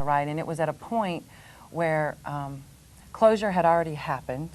right, and it was at a point where closure had already happened.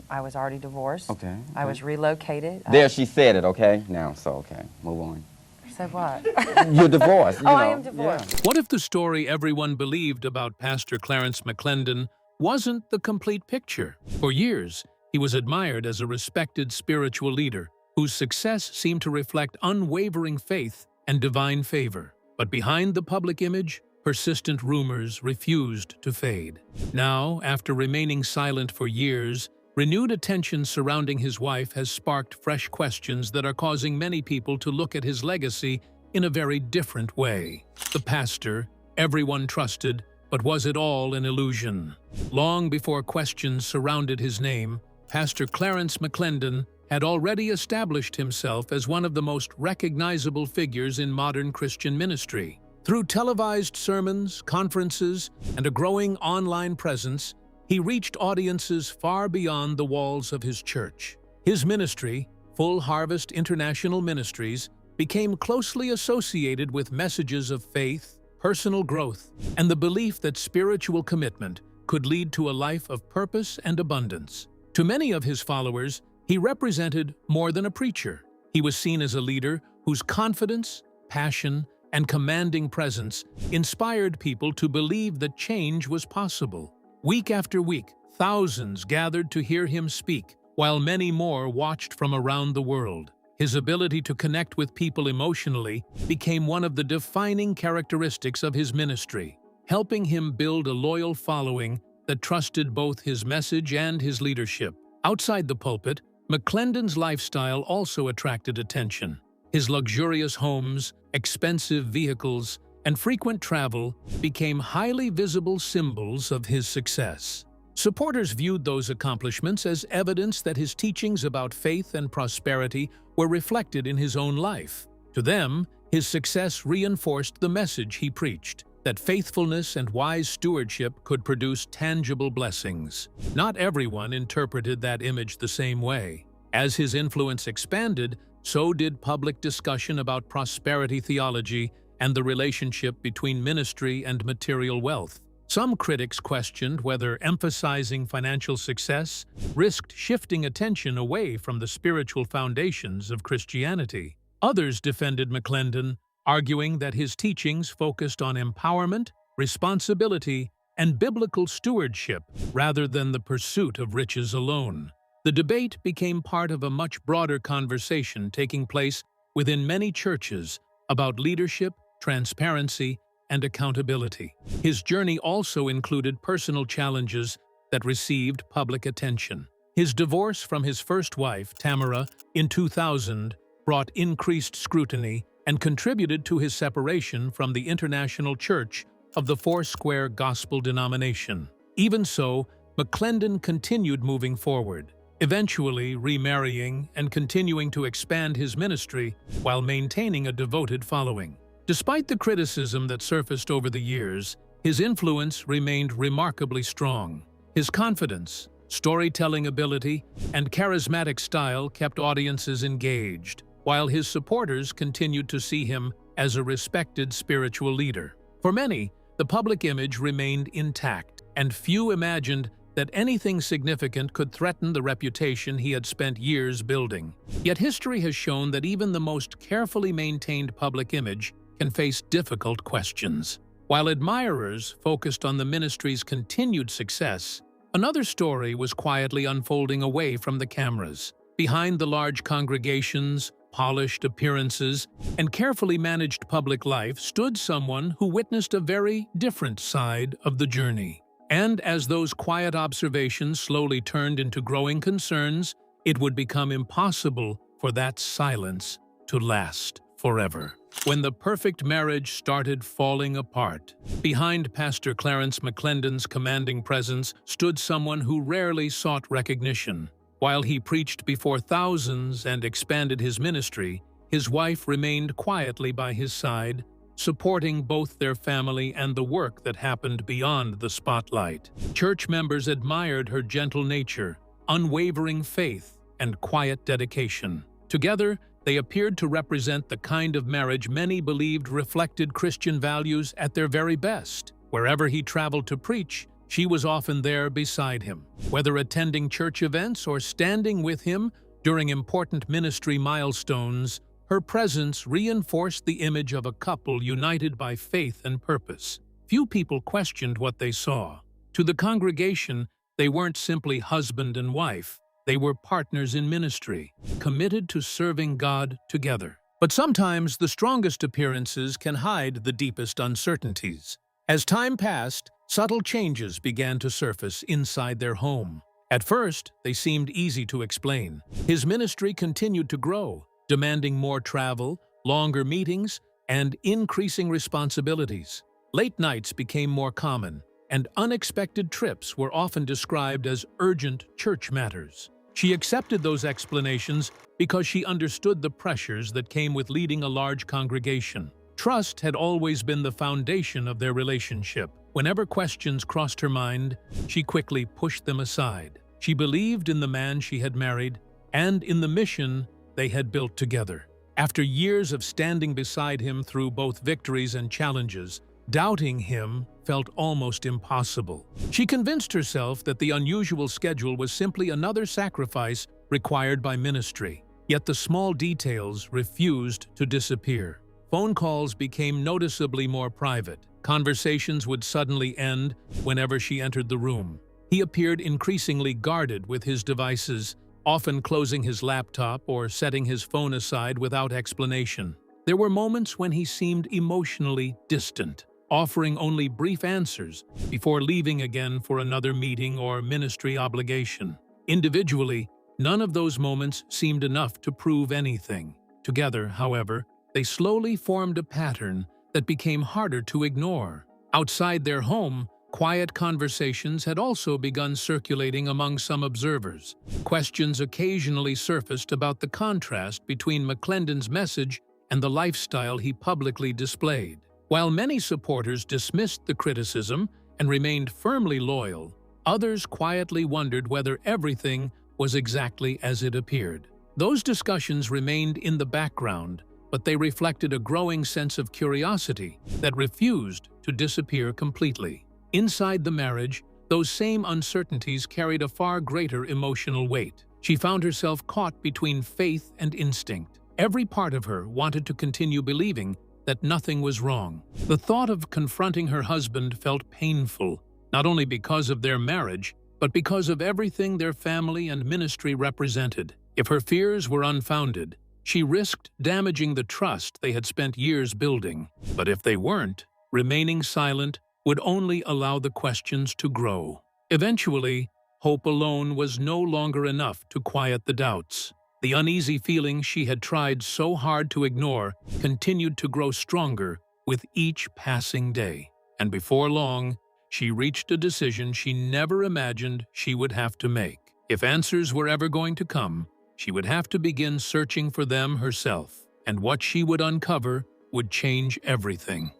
I was already divorced. Okay. I was relocated. There she said it, okay? Now, so, okay, move on. Said what? You're divorced, you know. I am divorced. Yeah. What if the story everyone believed about Pastor Clarence McClendon wasn't the complete picture? For years, he was admired as a respected spiritual leader whose success seemed to reflect unwavering faith and divine favor. But behind the public image, persistent rumors refused to fade. Now, after remaining silent for years, renewed attention surrounding his wife has sparked fresh questions that are causing many people to look at his legacy in a very different way. The pastor, everyone trusted, but was it all an illusion? Long before questions surrounded his name, Pastor Clarence McClendon had already established himself as one of the most recognizable figures in modern Christian ministry. Through televised sermons, conferences, and a growing online presence, he reached audiences far beyond the walls of his church. His ministry, Full Harvest International Ministries, became closely associated with messages of faith, personal growth, and the belief that spiritual commitment could lead to a life of purpose and abundance. To many of his followers, he represented more than a preacher. He was seen as a leader whose confidence, passion, and commanding presence inspired people to believe that change was possible. Week after week, thousands gathered to hear him speak, while many more watched from around the world. His ability to connect with people emotionally became one of the defining characteristics of his ministry, helping him build a loyal following that trusted both his message and his leadership. Outside the pulpit, McClendon's lifestyle also attracted attention. His luxurious homes, expensive vehicles, and frequent travel became highly visible symbols of his success. Supporters viewed those accomplishments as evidence that his teachings about faith and prosperity were reflected in his own life. To them, his success reinforced the message he preached, that faithfulness and wise stewardship could produce tangible blessings. Not everyone interpreted that image the same way. As his influence expanded, so did public discussion about prosperity theology and the relationship between ministry and material wealth. Some critics questioned whether emphasizing financial success risked shifting attention away from the spiritual foundations of Christianity. Others defended McClendon, arguing that his teachings focused on empowerment, responsibility, and biblical stewardship rather than the pursuit of riches alone. The debate became part of a much broader conversation taking place within many churches about leadership, transparency, and accountability. His journey also included personal challenges that received public attention. His divorce from his first wife, Tamara, in 2000 brought increased scrutiny and contributed to his separation from the International Church of the Foursquare Gospel denomination. Even so, McClendon continued moving forward, eventually remarrying and continuing to expand his ministry while maintaining a devoted following. Despite the criticism that surfaced over the years, his influence remained remarkably strong. His confidence, storytelling ability, and charismatic style kept audiences engaged, while his supporters continued to see him as a respected spiritual leader. For many, the public image remained intact, and few imagined that anything significant could threaten the reputation he had spent years building. Yet history has shown that even the most carefully maintained public image can face difficult questions. While admirers focused on the ministry's continued success, another story was quietly unfolding away from the cameras. Behind the large congregations, polished appearances, and carefully managed public life stood someone who witnessed a very different side of the journey. And as those quiet observations slowly turned into growing concerns, it would become impossible for that silence to last forever. When the perfect marriage started falling apart, behind Pastor Clarence McClendon's commanding presence stood someone who rarely sought recognition. While he preached before thousands and expanded his ministry, his wife remained quietly by his side, supporting both their family and the work that happened beyond the spotlight. Church members admired her gentle nature, unwavering faith, and quiet dedication. Together, they appeared to represent the kind of marriage many believed reflected Christian values at their very best. Wherever he traveled to preach, she was often there beside him. Whether attending church events or standing with him during important ministry milestones, her presence reinforced the image of a couple united by faith and purpose. Few people questioned what they saw. To the congregation, they weren't simply husband and wife. They were partners in ministry, committed to serving God together. But sometimes the strongest appearances can hide the deepest uncertainties. As time passed, subtle changes began to surface inside their home. At first, they seemed easy to explain. His ministry continued to grow, demanding more travel, longer meetings, and increasing responsibilities. Late nights became more common, and unexpected trips were often described as urgent church matters. She accepted those explanations because she understood the pressures that came with leading a large congregation. Trust had always been the foundation of their relationship. Whenever questions crossed her mind, she quickly pushed them aside. She believed in the man she had married and in the mission they had built together. After years of standing beside him through both victories and challenges, doubting him felt almost impossible. She convinced herself that the unusual schedule was simply another sacrifice required by ministry. Yet the small details refused to disappear. Phone calls became noticeably more private. Conversations would suddenly end whenever she entered the room. He appeared increasingly guarded with his devices, often closing his laptop or setting his phone aside without explanation. There were moments when he seemed emotionally distant, offering only brief answers before leaving again for another meeting or ministry obligation. Individually, none of those moments seemed enough to prove anything. Together, however, they slowly formed a pattern that became harder to ignore. Outside their home, quiet conversations had also begun circulating among some observers. Questions occasionally surfaced about the contrast between McClendon's message and the lifestyle he publicly displayed. While many supporters dismissed the criticism and remained firmly loyal, others quietly wondered whether everything was exactly as it appeared. Those discussions remained in the background, but they reflected a growing sense of curiosity that refused to disappear completely. Inside the marriage, those same uncertainties carried a far greater emotional weight. She found herself caught between faith and instinct. Every part of her wanted to continue believing that nothing was wrong. The thought of confronting her husband felt painful, not only because of their marriage, but because of everything their family and ministry represented. If her fears were unfounded, she risked damaging the trust they had spent years building. But if they weren't, remaining silent would only allow the questions to grow. Eventually, hope alone was no longer enough to quiet the doubts. The uneasy feeling she had tried so hard to ignore continued to grow stronger with each passing day. And before long, she reached a decision she never imagined she would have to make. If answers were ever going to come, she would have to begin searching for them herself. And what she would uncover would change everything.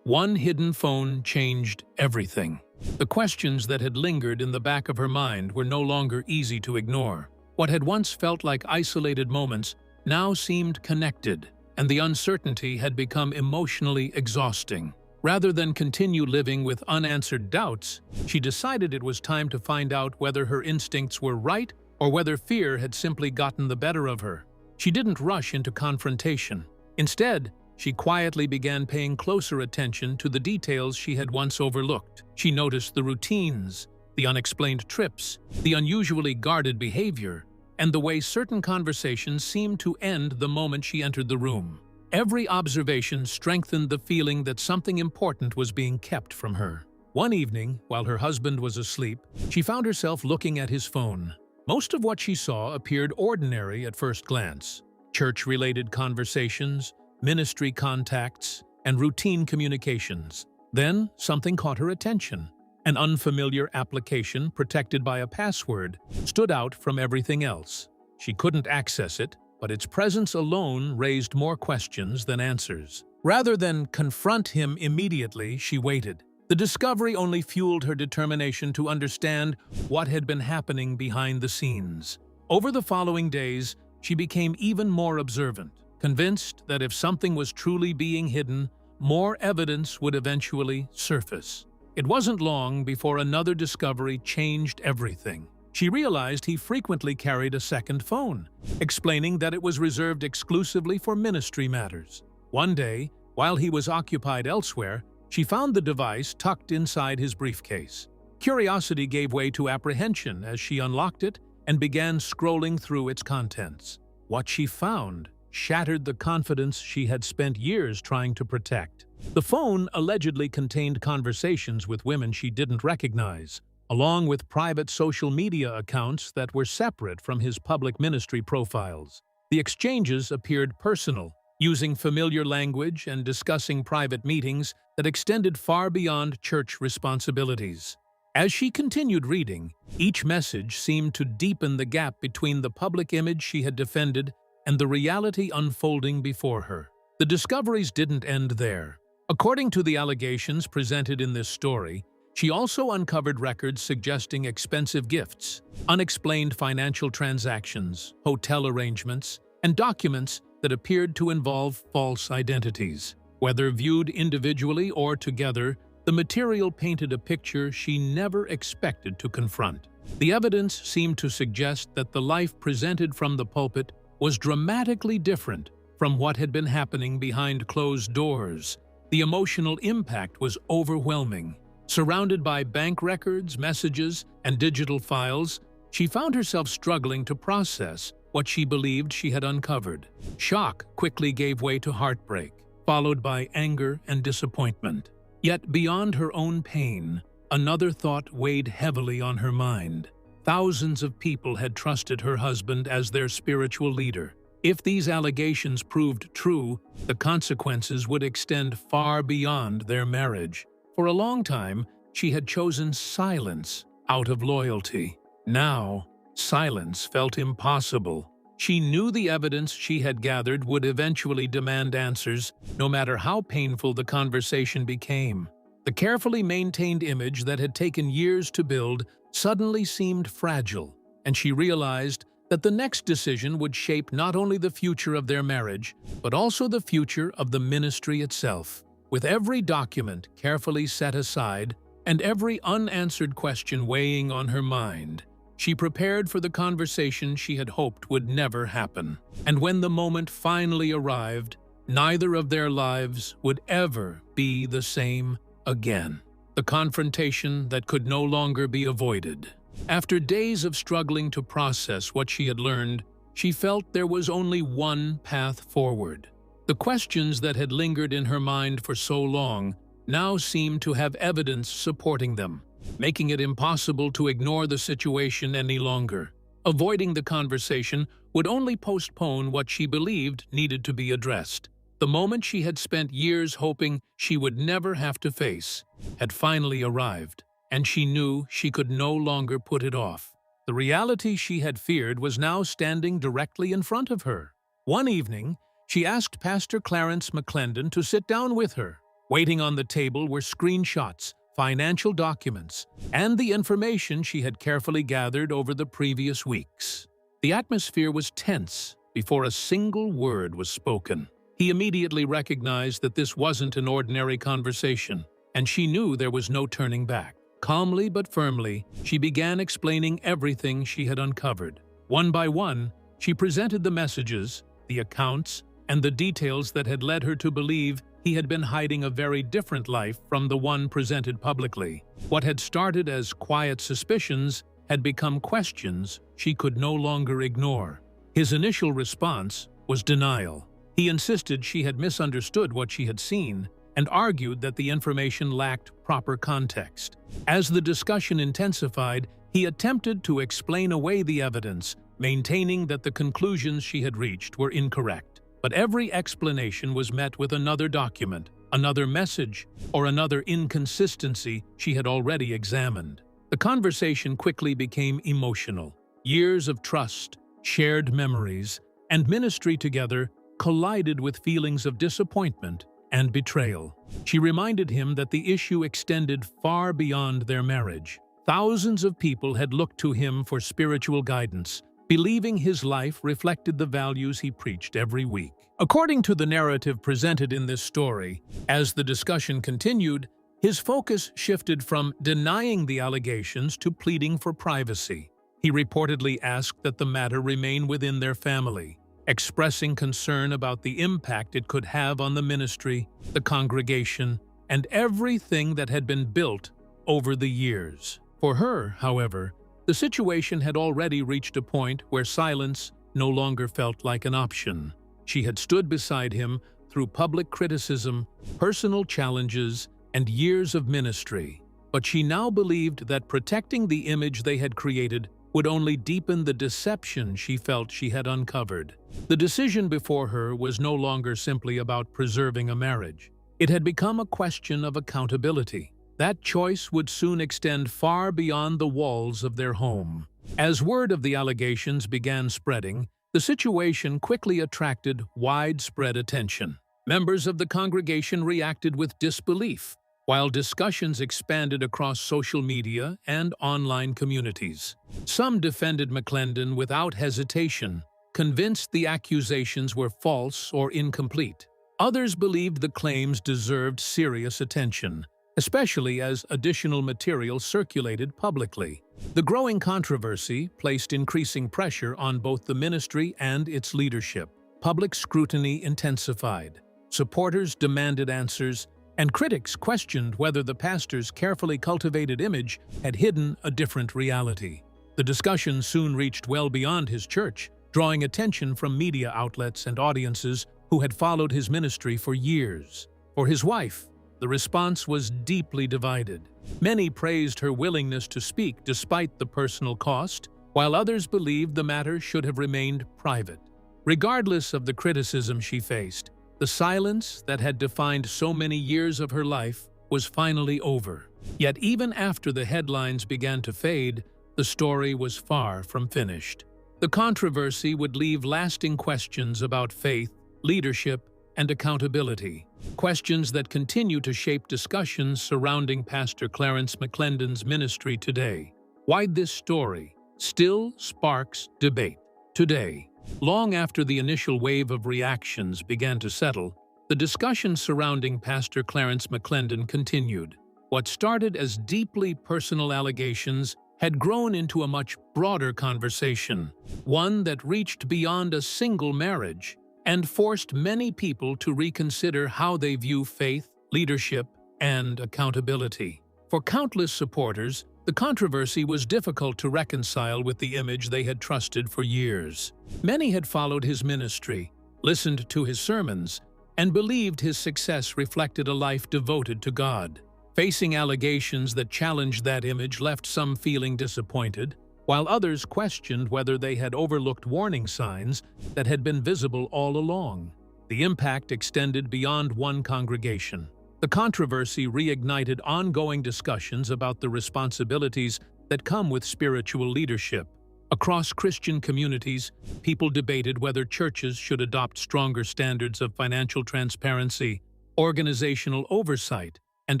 One hidden phone changed everything. The questions that had lingered in the back of her mind were no longer easy to ignore. What had once felt like isolated moments now seemed connected, and the uncertainty had become emotionally exhausting. Rather than continue living with unanswered doubts, she decided it was time to find out whether her instincts were right or whether fear had simply gotten the better of her. She didn't rush into confrontation. Instead, she quietly began paying closer attention to the details she had once overlooked. She noticed the routines, the unexplained trips, the unusually guarded behavior, and the way certain conversations seemed to end the moment she entered the room. Every observation strengthened the feeling that something important was being kept from her. One evening, while her husband was asleep, she found herself looking at his phone. Most of what she saw appeared ordinary at first glance. Church-related conversations, ministry contacts, and routine communications. Then, something caught her attention. An unfamiliar application protected by a password stood out from everything else. She couldn't access it, but its presence alone raised more questions than answers. Rather than confront him immediately, she waited. The discovery only fueled her determination to understand what had been happening behind the scenes. Over the following days, she became even more observant, convinced that if something was truly being hidden, more evidence would eventually surface. It wasn't long before another discovery changed everything. She realized he frequently carried a second phone, explaining that it was reserved exclusively for ministry matters. One day, while he was occupied elsewhere, she found the device tucked inside his briefcase. Curiosity gave way to apprehension as she unlocked it and began scrolling through its contents. What she found shattered the confidence she had spent years trying to protect. The phone allegedly contained conversations with women she didn't recognize, along with private social media accounts that were separate from his public ministry profiles. The exchanges appeared personal, using familiar language and discussing private meetings that extended far beyond church responsibilities. As she continued reading, each message seemed to deepen the gap between the public image she had defended and the reality unfolding before her. The discoveries didn't end there. According to the allegations presented in this story, she also uncovered records suggesting expensive gifts, unexplained financial transactions, hotel arrangements, and documents that appeared to involve false identities. Whether viewed individually or together, the material painted a picture she never expected to confront. The evidence seemed to suggest that the life presented from the pulpit was dramatically different from what had been happening behind closed doors. The emotional impact was overwhelming. Surrounded by bank records, messages, and digital files, she found herself struggling to process what she believed she had uncovered. Shock quickly gave way to heartbreak, followed by anger and disappointment. Yet beyond her own pain, another thought weighed heavily on her mind. Thousands of people had trusted her husband as their spiritual leader. If these allegations proved true, the consequences would extend far beyond their marriage. For a long time, she had chosen silence out of loyalty. Now, silence felt impossible. She knew the evidence she had gathered would eventually demand answers, no matter how painful the conversation became. The carefully maintained image that had taken years to build suddenly seemed fragile, and she realized that the next decision would shape not only the future of their marriage, but also the future of the ministry itself. With every document carefully set aside and every unanswered question weighing on her mind, she prepared for the conversation she had hoped would never happen. And when the moment finally arrived, neither of their lives would ever be the same again. The confrontation that could no longer be avoided. After days of struggling to process what she had learned, she felt there was only one path forward. The questions that had lingered in her mind for so long now seemed to have evidence supporting them, making it impossible to ignore the situation any longer. Avoiding the conversation would only postpone what she believed needed to be addressed. The moment she had spent years hoping she would never have to face had finally arrived, and she knew she could no longer put it off. The reality she had feared was now standing directly in front of her. One evening, she asked Pastor Clarence McClendon to sit down with her. Waiting on the table were screenshots, financial documents, and the information she had carefully gathered over the previous weeks. The atmosphere was tense before a single word was spoken. He immediately recognized that this wasn't an ordinary conversation, and she knew there was no turning back. Calmly but firmly, she began explaining everything she had uncovered. One by one, she presented the messages, the accounts, and the details that had led her to believe he had been hiding a very different life from the one presented publicly. What had started as quiet suspicions had become questions she could no longer ignore. His initial response was denial. He insisted she had misunderstood what she had seen and argued that the information lacked proper context. As the discussion intensified, he attempted to explain away the evidence, maintaining that the conclusions she had reached were incorrect. But every explanation was met with another document, another message, or another inconsistency she had already examined. The conversation quickly became emotional. Years of trust, shared memories, and ministry together collided with feelings of disappointment and betrayal. She reminded him that the issue extended far beyond their marriage. Thousands of people had looked to him for spiritual guidance, believing his life reflected the values he preached every week. According to the narrative presented in this story, as the discussion continued, his focus shifted from denying the allegations to pleading for privacy. He reportedly asked that the matter remain within their family, expressing concern about the impact it could have on the ministry, the congregation, and everything that had been built over the years. For her, however, the situation had already reached a point where silence no longer felt like an option. She had stood beside him through public criticism, personal challenges, and years of ministry. But she now believed that protecting the image they had created would only deepen the deception she felt she had uncovered. The decision before her was no longer simply about preserving a marriage. It had become a question of accountability. That choice would soon extend far beyond the walls of their home. As word of the allegations began spreading, the situation quickly attracted widespread attention. Members of the congregation reacted with disbelief, while discussions expanded across social media and online communities. Some defended McClendon without hesitation, convinced the accusations were false or incomplete. Others believed the claims deserved serious attention, especially as additional material circulated publicly. The growing controversy placed increasing pressure on both the ministry and its leadership. Public scrutiny intensified. Supporters demanded answers, and critics questioned whether the pastor's carefully cultivated image had hidden a different reality. The discussion soon reached well beyond his church, drawing attention from media outlets and audiences who had followed his ministry for years. For his wife, the response was deeply divided. Many praised her willingness to speak despite the personal cost, while others believed the matter should have remained private. Regardless of the criticism she faced, the silence that had defined so many years of her life was finally over. Yet even after the headlines began to fade, the story was far from finished. The controversy would leave lasting questions about faith, leadership, and accountability, questions that continue to shape discussions surrounding Pastor Clarence McClendon's ministry today. Why this story still sparks debate today. Long after the initial wave of reactions began to settle, the discussion surrounding Pastor Clarence McClendon continued. What started as deeply personal allegations had grown into a much broader conversation, one that reached beyond a single marriage and forced many people to reconsider how they view faith, leadership, and accountability. For countless supporters, the controversy was difficult to reconcile with the image they had trusted for years. Many had followed his ministry, listened to his sermons, and believed his success reflected a life devoted to God. Facing allegations that challenged that image left some feeling disappointed, while others questioned whether they had overlooked warning signs that had been visible all along. The impact extended beyond one congregation. The controversy reignited ongoing discussions about the responsibilities that come with spiritual leadership. Across Christian communities, people debated whether churches should adopt stronger standards of financial transparency, organizational oversight, and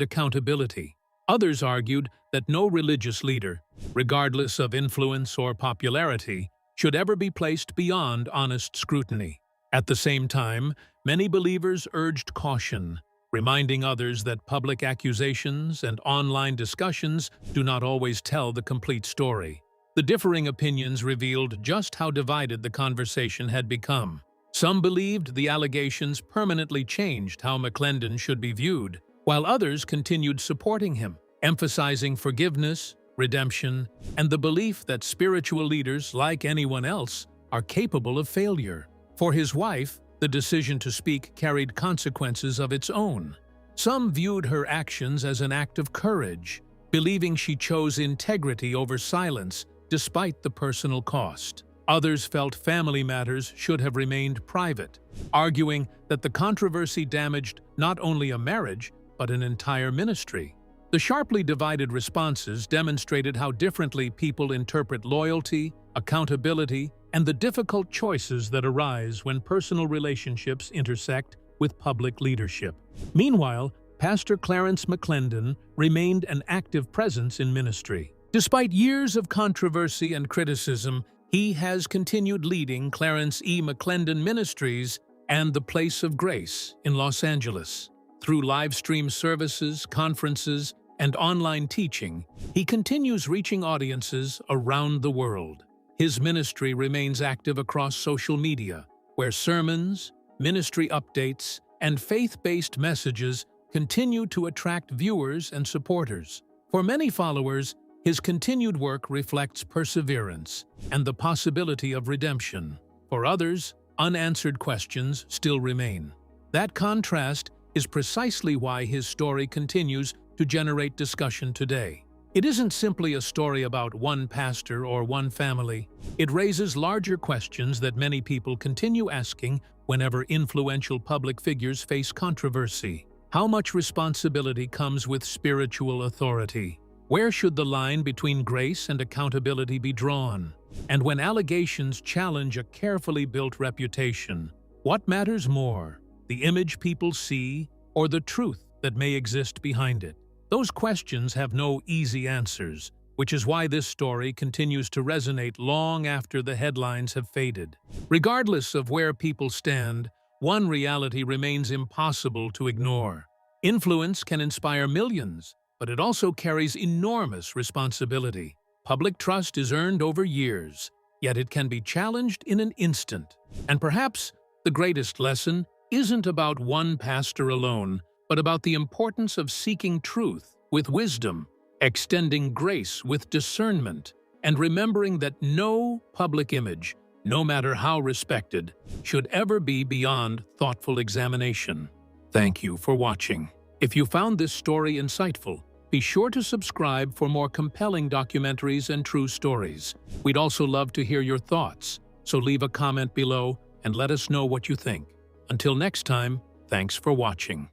accountability. Others argued that no religious leader, regardless of influence or popularity, should ever be placed beyond honest scrutiny. At the same time, many believers urged caution, reminding others that public accusations and online discussions do not always tell the complete story. The differing opinions revealed just how divided the conversation had become. Some believed the allegations permanently changed how McClendon should be viewed, while others continued supporting him, emphasizing forgiveness, redemption, and the belief that spiritual leaders, like anyone else, are capable of failure. For his wife, the decision to speak carried consequences of its own. Some viewed her actions as an act of courage, believing she chose integrity over silence despite the personal cost. Others felt family matters should have remained private, arguing that the controversy damaged not only a marriage, but an entire ministry. The sharply divided responses demonstrated how differently people interpret loyalty, accountability, and the difficult choices that arise when personal relationships intersect with public leadership. Meanwhile, Pastor Clarence McClendon remained an active presence in ministry. Despite years of controversy and criticism, he has continued leading Clarence E. McClendon Ministries and the Place of Grace in Los Angeles. Through live stream services, conferences, and online teaching, he continues reaching audiences around the world. His ministry remains active across social media, where sermons, ministry updates, and faith-based messages continue to attract viewers and supporters. For many followers, his continued work reflects perseverance and the possibility of redemption. For others, unanswered questions still remain. That contrast is precisely why his story continues to generate discussion today. It isn't simply a story about one pastor or one family. It raises larger questions that many people continue asking whenever influential public figures face controversy. How much responsibility comes with spiritual authority? Where should the line between grace and accountability be drawn? And when allegations challenge a carefully built reputation, what matters more, the image people see or the truth that may exist behind it? Those questions have no easy answers, which is why this story continues to resonate long after the headlines have faded. Regardless of where people stand, one reality remains impossible to ignore. Influence can inspire millions, but it also carries enormous responsibility. Public trust is earned over years, yet it can be challenged in an instant. And perhaps the greatest lesson isn't about one pastor alone, but about the importance of seeking truth with wisdom, extending grace with discernment, and remembering that no public image, no matter how respected, should ever be beyond thoughtful examination. Thank you for watching. If you found this story insightful, be sure to subscribe for more compelling documentaries and true stories. We'd also love to hear your thoughts, so leave a comment below and let us know what you think. Until next time, thanks for watching.